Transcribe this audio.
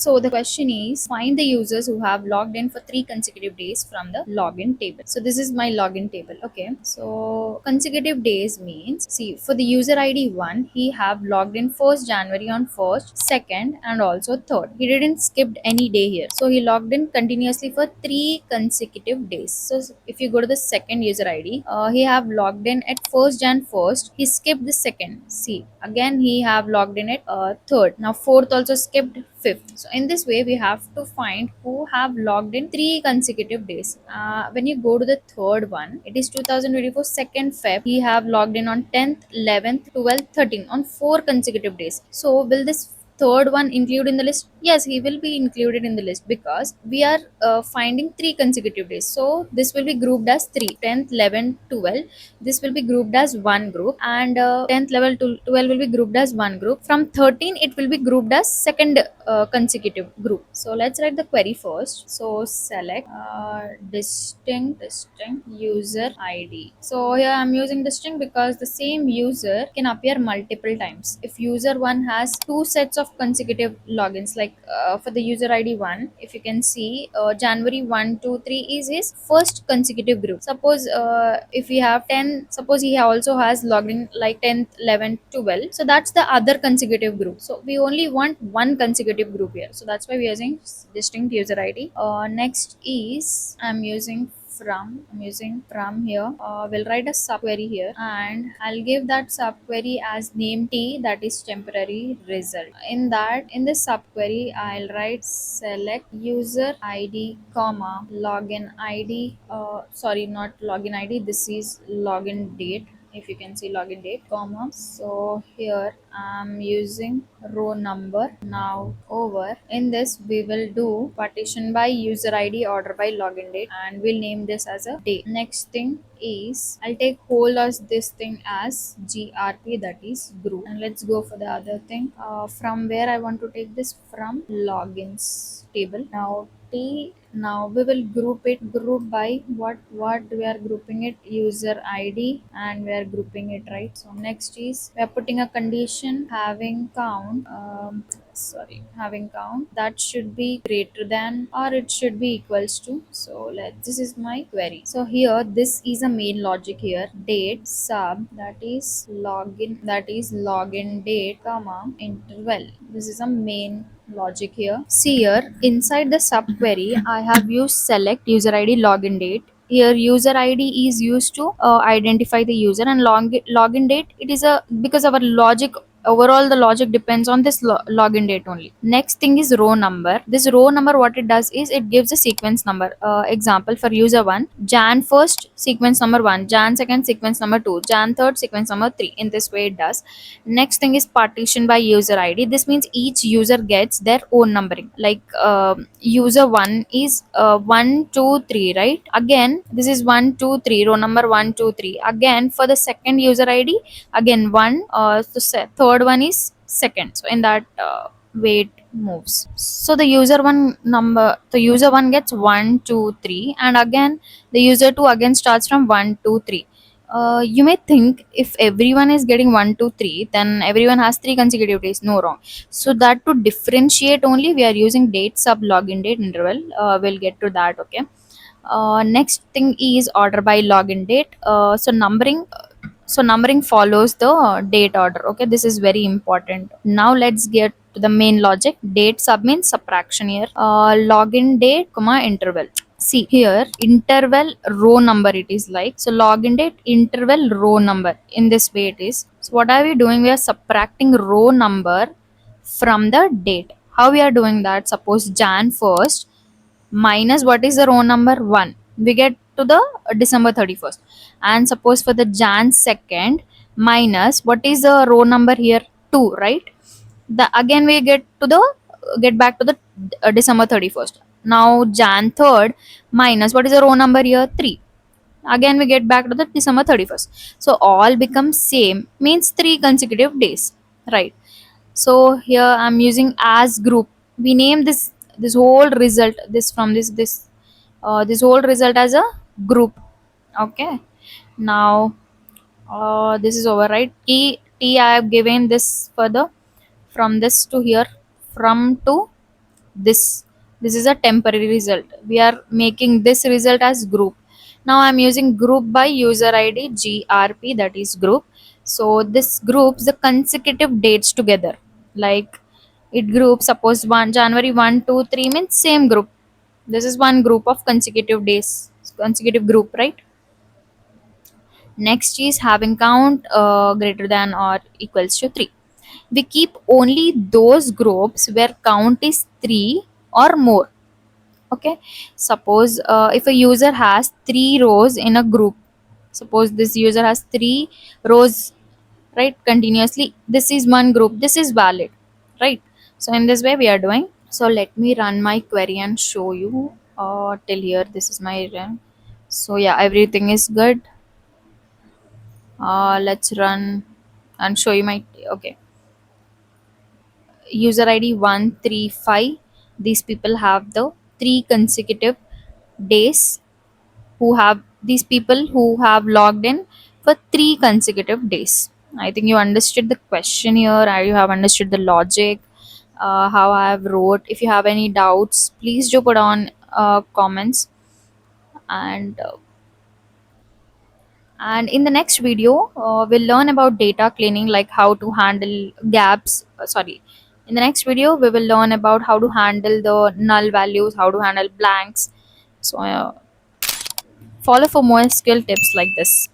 So the question is, find the users who have logged in for 3 consecutive days from the login table. So this is my login table. Okay. So consecutive days means, see, for the user ID 1, he have logged in 1st January on 1st, 2nd and also 3rd. He didn't skip any day here. So he logged in continuously for 3 consecutive days. So if you go to the second user ID, he have logged in at 1st Jan 1st. He skipped the second. See, again he have logged in at 3rd. Now 4th also skipped, 5th. So in this way we have to find who have logged in 3 consecutive days. When you go to the third one, it is 2024 2nd Feb. He have logged in on 10th, 11th, 12th, 13th on 4 consecutive days. So will this third one include in the list? Yes, he will be included in the list because we are finding 3 consecutive days. So this will be grouped as 3, 10th, 11th, 12th. This will be grouped as one group, and 10th level to 12 will be grouped as one group. From 13 it will be grouped as second consecutive group. So let's write the query first. So select distinct user ID. So here I'm using distinct because the same user can appear multiple times. If user 1 has two sets of consecutive logins, like for the user ID 1, if you can see, January 1 2 3 is his first consecutive group. Suppose if we have 10, suppose he also has logged in like 10th, 11th, 12th, so that's the other consecutive group. So we only want one consecutive group here, so that's why we are using distinct user ID. Next is I'm using from here. We'll write a subquery here, and I'll give that subquery as name t, that is temporary result. In this subquery I'll write select user ID comma login ID. Sorry, not login ID, this is login date. If you can see login date comma, so here I'm using row number. Now over in this we will do partition by user ID, order by login date, and we'll name this as a day. Next thing is I'll take whole as this thing as grp, that is group, and let's go for the other thing. From where I want to take this, from logins table. Now we will group by what we are grouping it, user ID, and we are grouping it, right? So next is we are putting a condition having count. Having count that should be greater than or it should be equals to. So this is my query. So here this is a main logic here. Date sub, that is login date comma interval. This is a main logic here. See here inside the subquery I have used select user ID login date. Here user ID is used to identify the user, and login date, it is a, because our logic, overall the logic depends on this login date only. Next thing is row number. This row number, what it does is it gives a sequence number. Example for user 1, jan 1st sequence number 1, jan 2nd sequence number 2, jan 3rd sequence number 3. In this way it does. Next thing is partition by user ID. This means each user gets their own numbering. Like user 1 is 1 2 3, right? Again this is 1 2 3, row number 1 2 3. Again for the second user ID, again one. Third one is second. So in that way it moves. So the user one gets 1 2 3, and again the user 2 again starts from 1 2 3. You may think if everyone is getting 1 2 3, then everyone has 3 consecutive days. No, wrong. So that to differentiate only we are using date sub login date interval. We'll get to that. Okay. Next thing is order by login date. Numbering follows the date order. Okay, this is very important. Now let's get to the main logic. Date sub means subtraction here. Login date comma interval. See here, interval row number it is like. So login date interval row number. In this way it is. So what are we doing? We are subtracting row number from the date. How we are doing that? Suppose Jan 1st minus what is the row number 1, we get to the December 31st. And suppose for the Jan 2nd minus what is the row number here, 2, right? The again we get back to the December 31st. Now Jan 3rd minus what is the row number here, 3. Again we get back to the December 31st. So all becomes same, means 3 consecutive days, right? So here I'm using as group. We name this whole result, this from this whole result as a group. Okay. Now this is over, right? T I have given this further from this to here, from to this this is a temporary result. We are making this result as group. Now I'm using group by user id grp, that is group. So this groups the consecutive dates together. Like it groups, suppose 1 January 1 2 3 means same group. This is one group of consecutive days, consecutive group, right? Next is having count greater than or equals to 3. We keep only those groups where count is 3 or more. Okay, suppose if a user has 3 rows in a group, suppose this user has 3 rows, right, continuously, this is one group, this is valid, right? So in this way we are doing. So let me run my query and show you. Till here this is my run. So yeah, everything is good. Let's run and show you my, okay, user id 135. These people have the 3 consecutive days, who have these people who have logged in for 3 consecutive days. I think you understood the question here, or you have understood the logic, how I have wrote. If you have any doubts, please do put on comments. And in the next video, we'll learn about data cleaning, like how to handle gaps. Sorry. In the next video, we will learn about how to handle the null values, how to handle blanks. So, follow for more skill tips like this.